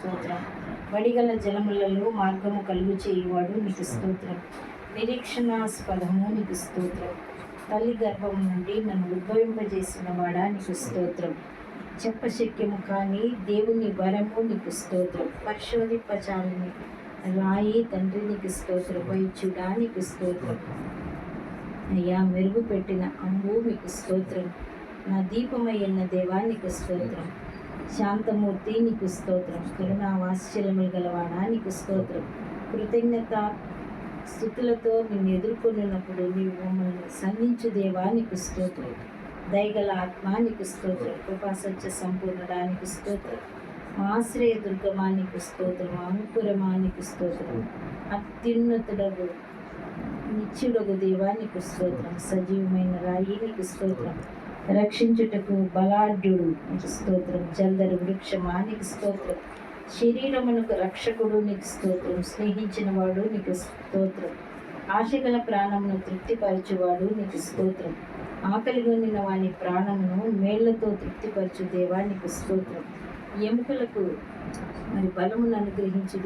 స్తోత్రం. వడిగల జలములలో మార్గము కలుగు చేయువాడు నీకు స్తోత్రం. నిరీక్షణాస్పదము నీకు స్తోత్రం. తల్లి గర్భం నుండి నన్ను ఉద్భవింపజేసిన వాడా నీకు స్తోత్రం. చెప్పశక్యము కానీ దేవుని వరము నీకు స్తోత్రం. పరిశోధింపచాలని రాయి తండ్రి నీకు స్తోత్రం. వైద్యుడా నీకు స్తోత్రం. అయ్యా మెరుగు పెట్టిన అంబు మీకు స్తోత్రం. నా దీపమయ్యన్న దేవా నీకు స్తోత్రం. శాంతమూర్తి నీకు స్తోత్రం. కరుణా వాత్సల్యములు గలవాడా నీకు స్తోత్రం. కృతజ్ఞత స్తుతులతో నిన్ను ఎదుర్కొన్నప్పుడు నీవు మమ్మల్ని సంధించు దేవా నీకు స్తోత్రం. దయగల ఆత్మ నీకు స్తోత్రం. కృపాసత్య సంపూర్ణడా నీకు స్తోత్రం. మా ఆశ్రయ దుర్గమా నీకు స్తోత్రం. అంకురమా నీకు స్తోత్రం. అత్యున్నతుడగు నిత్యుడగు దేవా నీకు స్తోత్రం. సజీవమైన రాయి నీకు స్తోత్రం. రక్షించుటకు బలాఢ్యుడు నీకు స్తోత్రం. జల్దరు వృక్షమా నీకు స్తోత్రం. శరీరమునకు రక్షకుడు నీకు స్తోత్రం. స్నేహించిన వాడు నీకు స్తోత్రం. ఆశగల ప్రాణమును తృప్తిపరచువాడు నీకు స్తోత్రం. ఆకలిగొనిన వాని ప్రాణమును మేళ్లతో తృప్తిపరచు దేవా నీకు స్తోత్రం. ఎముకలకు బలమును అనుగ్రహించు దేవా